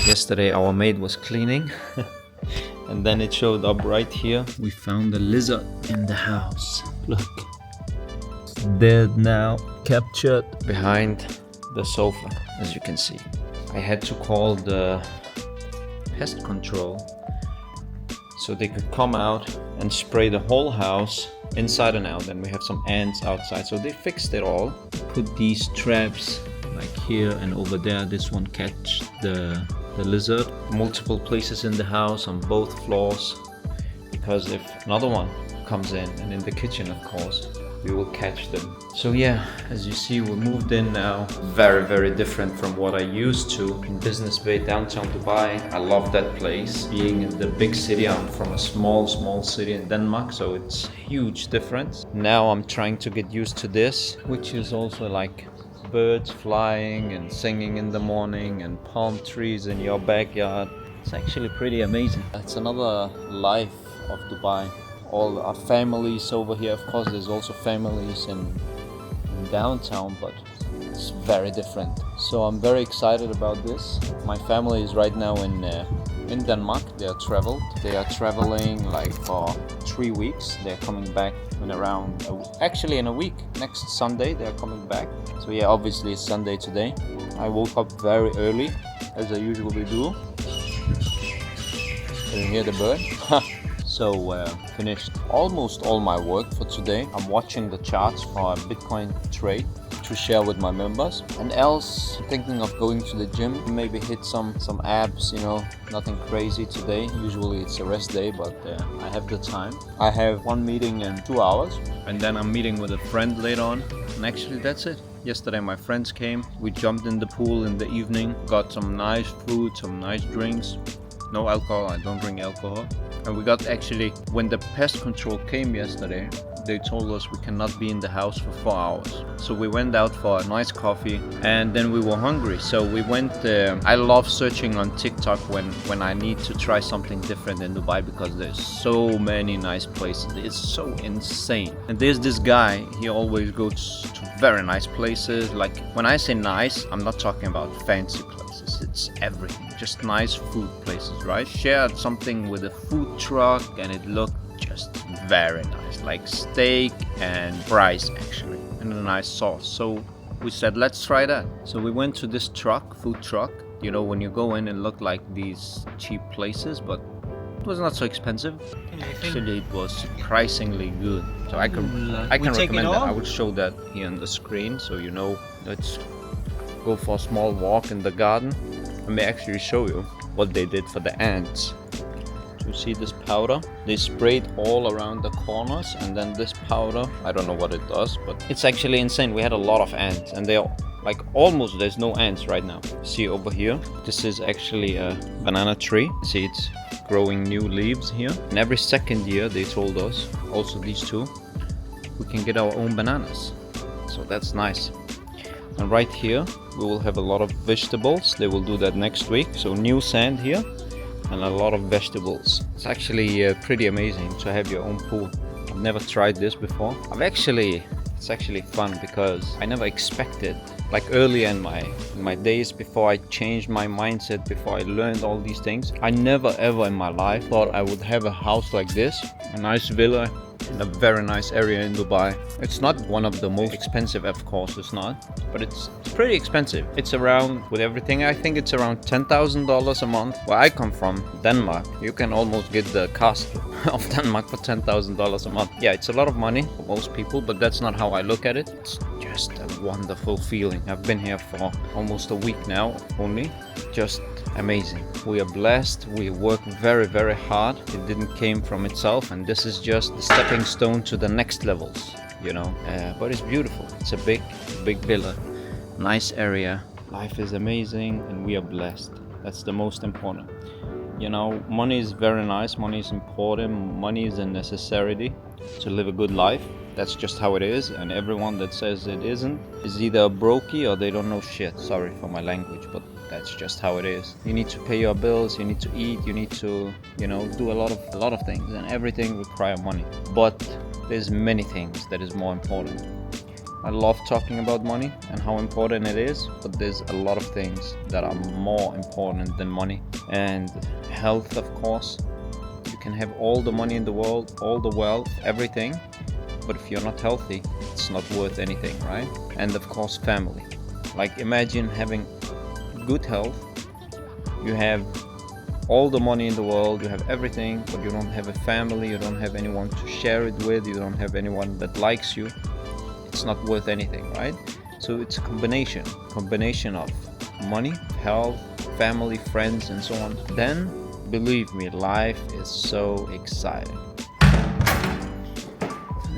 Yesterday our maid was cleaning and then it showed up right here. We found a lizard in the house. Look. Dead now, captured behind the sofa, as you can see. I had to call the pest control so they could come out and spray the whole house inside and out. And we have some ants outside, so they fixed it all. Put these traps like here and over there. This one catch the lizard. Multiple places in the house on both floors, because if another one comes in, and in the kitchen of course, we will catch them. So yeah, as you see, we moved in now. Very different from what I used to in Business Bay, downtown Dubai. I love that place. Being in the big city, I'm from a small city in Denmark, so it's huge difference. Now I'm trying to get used to this, which is also like birds flying and singing in the morning and palm trees in your backyard. It's actually pretty amazing. It's another life of Dubai. All our families over here, of course there's also families in downtown, but it's very different. So I'm very excited about this. My family is right now in Denmark. They are traveling like for 3 weeks. They're coming back in around actually in a week. Next Sunday they're coming back. So yeah, obviously it's Sunday today. I woke up very early, as I usually do. Can you hear the bird? So finished almost all my work for today. I'm watching the charts for a Bitcoin trade to share with my members. And else, thinking of going to the gym, maybe hit some abs, you know, nothing crazy today. Usually it's a rest day, but I have the time. I have one meeting in 2 hours, and then I'm meeting with a friend later on. And actually that's it. Yesterday my friends came, we jumped in the pool in the evening, got some nice food, some nice drinks. No alcohol, I don't drink alcohol. And we got actually, when the pest control came yesterday, they told us we cannot be in the house for 4 hours. So we went out for a nice coffee, and then we were hungry. So we went, I love searching on TikTok when I need to try something different in Dubai, because there's so many nice places. It's so insane. And there's this guy, he always goes to very nice places. Like when I say nice, I'm not talking about fancy places. It's everything, just nice food places, right? Shared something with a food truck and it looked just very nice, like steak and fries actually, and a nice sauce. So we said, let's try that. So we went to this food truck. You know, when you go in and look like these cheap places, but it was not so expensive. Actually, it was surprisingly good. So I can recommend that. I will show that here on the screen, so you know. Let's go for a small walk in the garden. Let me actually show you what they did for the ants. You see this powder? They sprayed all around the corners, and then this powder, I don't know what it does, but it's actually insane. We had a lot of ants, and they are like almost, there's no ants right now. See over here, this is actually a banana tree. See, it's growing new leaves here. And every second year, they told us, also these two, we can get our own bananas. So that's nice. And right here we will have a lot of vegetables. They will do that next week. So new sand here and a lot of vegetables. It's actually pretty amazing to have your own pool. I've never tried this before. It's actually fun, because I never expected, like earlier in my days before I changed my mindset, before I learned all these things, I never ever in my life thought I would have a house like this, a nice villa in a very nice area in Dubai. It's not one of the most expensive, of course it's not, but it's pretty expensive. It's around, with everything, I think it's around $10,000 a month. Where I come from, Denmark, you can almost get the cost of Denmark for $10,000 a month. Yeah, it's a lot of money for most people, but that's not how I look at it. It's just a wonderful feeling. I've been here for almost a week now only. Just amazing. We are blessed. We work very hard. It didn't came from itself, and this is just the stepping stone to the next levels, you know. But it's beautiful. It's a big villa, nice area. Life is amazing, and we are blessed. That's the most important. You know, money is very nice. Money is important. Money is a necessity to live a good life. That's just how it is, and everyone that says it isn't is either a brokey or they don't know shit. Sorry for my language, but that's just how it is. You need to pay your bills, you need to eat, you need to, you know, do a lot of things, and everything requires money. But there's many things that is more important. I love talking about money and how important it is, but there's a lot of things that are more important than money. And health, of course. You can have all the money in the world, all the wealth, everything, but if you're not healthy, it's not worth anything, right? And of course, family. Like, imagine having good health. You have all the money in the world, you have everything, but you don't have a family, you don't have anyone to share it with, you don't have anyone that likes you. It's not worth anything, right? So it's a combination of money, health, family, friends, and so on. Then, believe me, life is so exciting. Can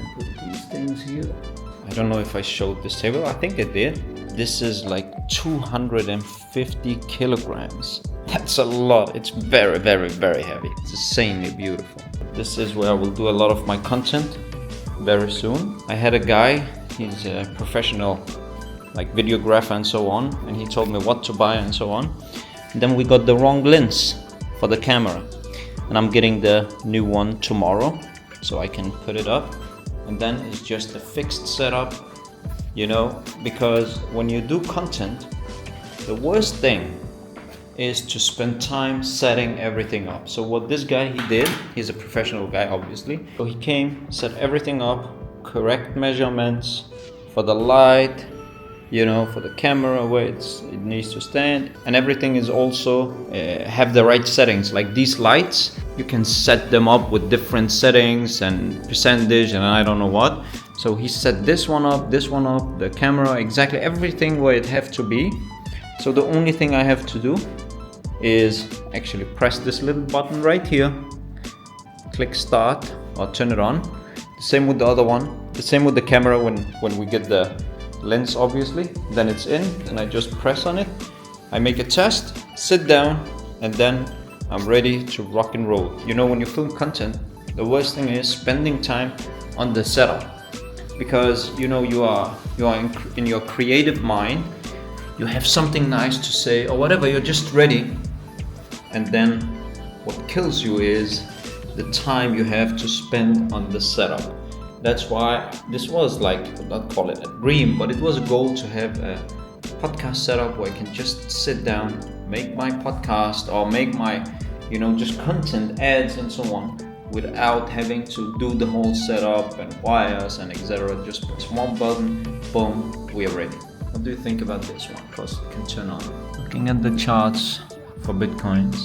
I put these things here? I don't know if I showed this table. I think I did. This is like 250 kilograms. That's a lot. It's very, very, very heavy. It's insanely beautiful. This is where I will do a lot of my content very soon. I had a guy, he's a professional like videographer and so on, and he told me what to buy and so on. And then we got the wrong lens for the camera, and I'm getting the new one tomorrow so I can put it up, and then it's just a fixed setup, you know, because when you do content, the worst thing is to spend time setting everything up. So what this guy, he did, he's a professional guy obviously, so he came, set everything up, correct measurements for the light, you know, for the camera where it needs to stand, and everything is also have the right settings. Like these lights, you can set them up with different settings and percentage and I don't know what. So he set this one up, the camera, exactly everything where it have to be. So the only thing I have to do is actually press this little button right here, click start or turn it on. The same with the other one, the same with the camera when we get the lens obviously, then it's in and I just press on it. I make a test, sit down, and then I'm ready to rock and roll. You know, when you film content, the worst thing is spending time on the setup, because you know you are in your creative mind, you have something nice to say or whatever, you're just ready, and then what kills you is the time you have to spend on the setup. That's why this was like, not call it a dream, but it was a goal to have a podcast setup where I can just sit down, make my podcast or make my, you know, just content, ads and so on, without having to do the whole setup and wires and etc. Just press one button, boom, we are ready. What do you think about this one? Because it can turn on. Looking at the charts for Bitcoins,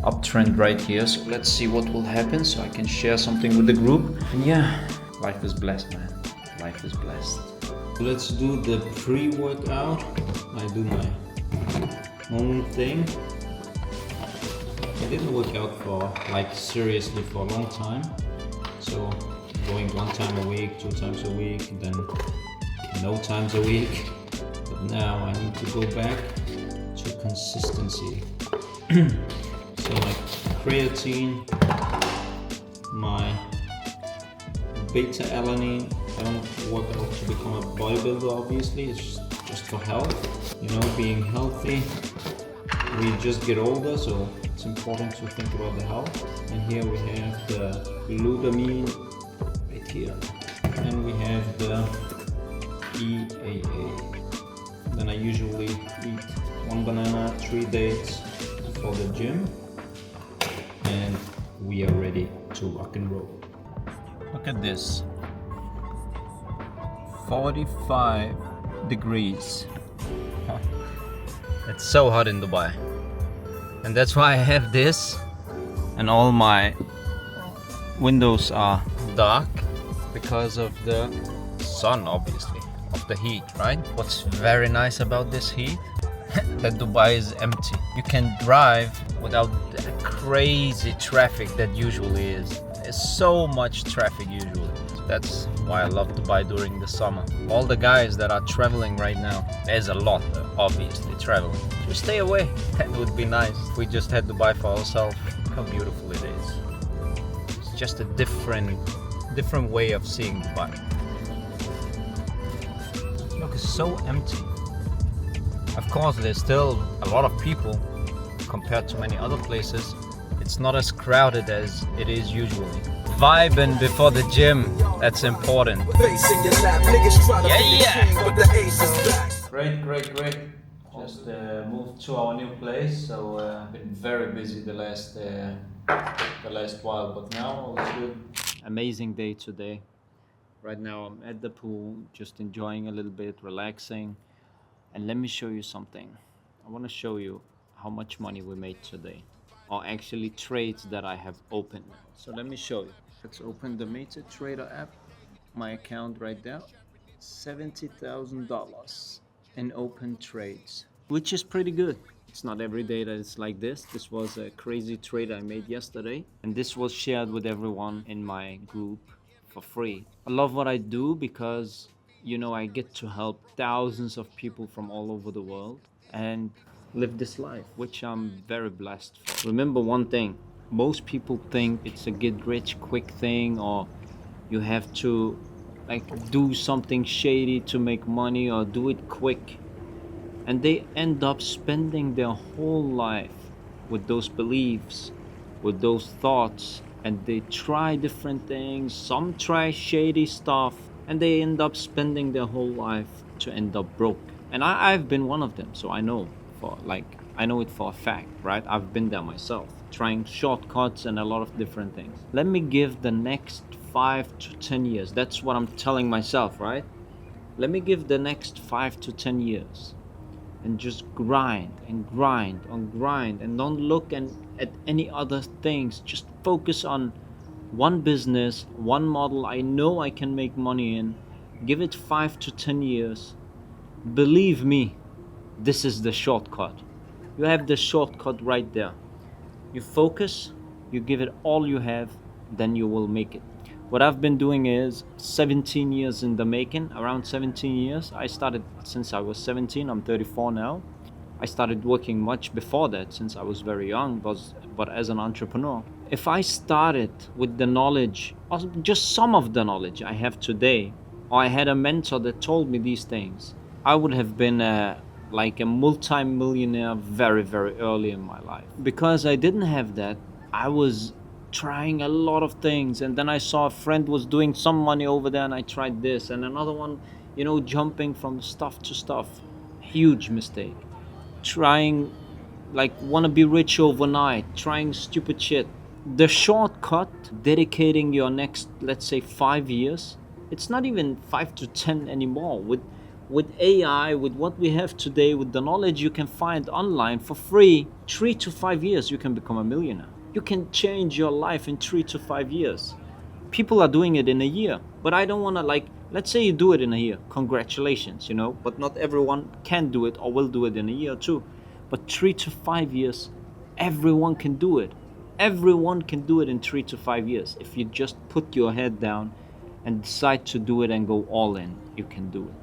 uptrend right here. So let's see what will happen so I can share something with the group. And yeah, life is blessed, man. Life is blessed. Let's do the pre-workout. I do my own thing. I didn't work out for like seriously for a long time. So going 1 time a week, 2 times a week, then no times a week. But now I need to go back to consistency. So like creatine, my beta alanine. I don't work out to become a bodybuilder obviously, it's just for health, you know, being healthy. We just get older, so it's important to think about the health. And here we have the glutamine right here, and we have the EAA. Then I usually eat 1 banana, 3 dates for the gym, and we are ready to rock and roll. Look at this, 45 degrees. It's so hot in Dubai, and that's why I have this, and all my windows are dark because of the sun, obviously, of the heat, right? What's very nice about this heat, that Dubai is empty. You can drive without the crazy traffic that usually is. There's so much traffic usually. That's why I love Dubai during the summer. All the guys that are traveling right now, there's a lot obviously traveling. Just stay away, that would be nice. If we just had Dubai for ourselves, look how beautiful it is. It's just a different way of seeing Dubai. Look, it's so empty. Of course, there's still a lot of people compared to many other places. It's not as crowded as it is usually. vibing before the gym. That's important. Great. Just moved to our new place, so been very busy the last while, but now all is good. Amazing day today. Right now I'm at the pool, just enjoying a little bit, relaxing. And let me show you something. I want to show you how much money we made today, or actually trades that I have opened. So let me show you. Let's open the MetaTrader app. My account right there, $70,000 in open trades, which is pretty good. It's not every day that it's like this. This was a crazy trade I made yesterday, and this was shared with everyone in my group for free. I love what I do because, you know, I get to help thousands of people from all over the world and live this life, which I'm very blessed for. Remember one thing, most people think it's a get rich quick thing, or you have to like do something shady to make money or do it quick. And they end up spending their whole life with those beliefs, with those thoughts, and they try different things. Some try shady stuff, and they end up spending their whole life to end up broke. And I've been one of them, so I know it for a fact, right? I've been there myself, trying shortcuts and a lot of different things. Let me give the next 5 to 10 years. That's what I'm telling myself, right? Let me give the next 5 to 10 years and just grind and don't look at any other things. Just focus on one business, one model I know I can make money in. Give it 5 to 10 years. Believe me, this is the shortcut. You have the shortcut right there. You focus, you give it all you have, then you will make it. What I've been doing is 17 years in the making, around 17 years. I started since I was 17, I'm 34 now. I started working much before that, since I was very young, but as an entrepreneur. If I started with the knowledge, or just some of the knowledge I have today, or I had a mentor that told me these things, I would have been like a multi-millionaire very, very early in my life. Because I didn't have that, I was trying a lot of things, and then I saw a friend was doing some money over there, and I tried this, and another one, you know, jumping from stuff to stuff. Huge mistake. Trying, like, want to be rich overnight, trying stupid shit. The shortcut, dedicating your next, let's say, 5 years, it's not even 5 to 10 anymore. With AI, with what we have today, with the knowledge you can find online for free, 3 to 5 years you can become a millionaire. You can change your life in 3 to 5 years. People are doing it in a year, but I don't want to, like, let's say you do it in a year, congratulations, you know, but not everyone can do it or will do it in a year or two. But 3 to 5 years, everyone can do it. Everyone can do it in 3 to 5 years. If you just put your head down and decide to do it and go all in, you can do it.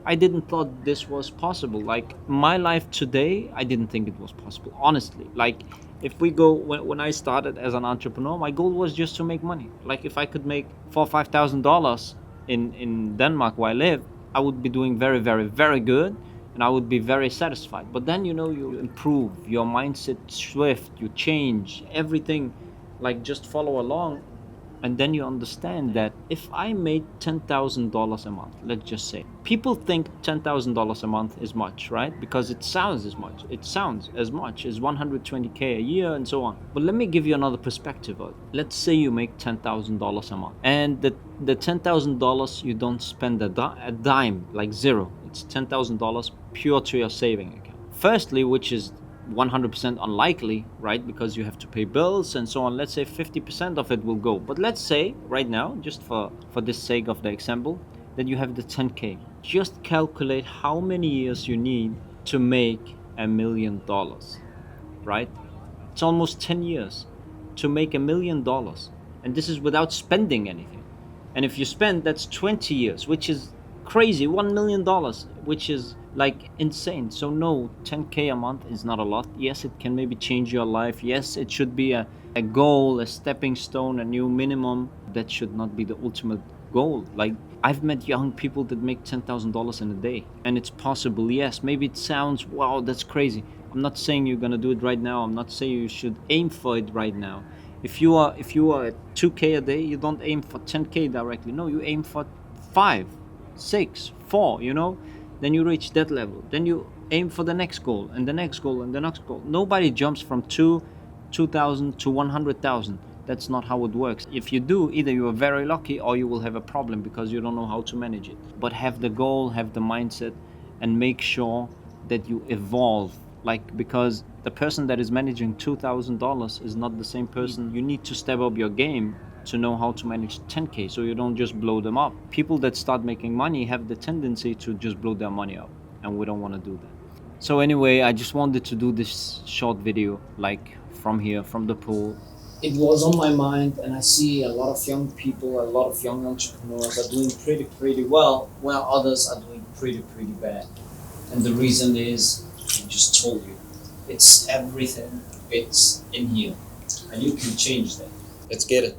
I didn't thought this was possible. Like, my life today, I didn't think it was possible, honestly. Like, if we go, when I started as an entrepreneur, my goal was just to make money. Like, if I could make $4,000 or $5,000 in Denmark where I live, I would be doing very, very, very good, and I would be very satisfied. But then, you know, you improve, your mindset shift, you change, everything, like, just follow along. And then you understand that if I made $10,000 a month, let's just say, people think $10,000 a month is much, right? Because it sounds as much. It sounds as much as 120K a year and so on. But let me give you another perspective of it. Let's say you make $10,000 a month, and the $10,000 you don't spend a dime, like zero. It's $10,000 pure to your saving account. Firstly, which is 100% unlikely, right? Because you have to pay bills and so on. Let's say 50% of it will go. But let's say right now, just for the sake of the example, that you have the 10K. Just calculate how many years you need to make $1 million, right? It's almost 10 years to make $1 million. And this is without spending anything. And if you spend, that's 20 years, which is crazy. $1 million, which is like insane. So no, 10K a month is not a lot. Yes, it can maybe change your life. Yes, it should be a goal, a stepping stone, a new minimum. That should not be the ultimate goal. Like, I've met young people that make $10,000 in a day, and it's possible. Yes, maybe it sounds, wow, that's crazy. I'm not saying you're gonna do it right now. I'm not saying you should aim for it right now. If you are at 2K a day, you don't aim for 10K directly. No, you aim for 5, 6, 4, you know? Then you reach that level. Then you aim for the next goal and the next goal and the next goal. Nobody jumps from 2,000 to 100,000. That's not how it works. If you do, either you are very lucky or you will have a problem because you don't know how to manage it. But have the goal, have the mindset, and make sure that you evolve. Like, because the person that is managing $2,000 is not the same person. You need to step up your game to know how to manage 10K so you don't just blow them up. People that start making money have the tendency to just blow their money up, and we don't want to do that. So anyway, I just wanted to do this short video, like from here, from the pool. It was on my mind, and I see a lot of young people, a lot of young entrepreneurs are doing pretty well, while others are doing pretty bad. And the reason is, I just told you, it's everything. It's in here, and you can change that. Let's get it.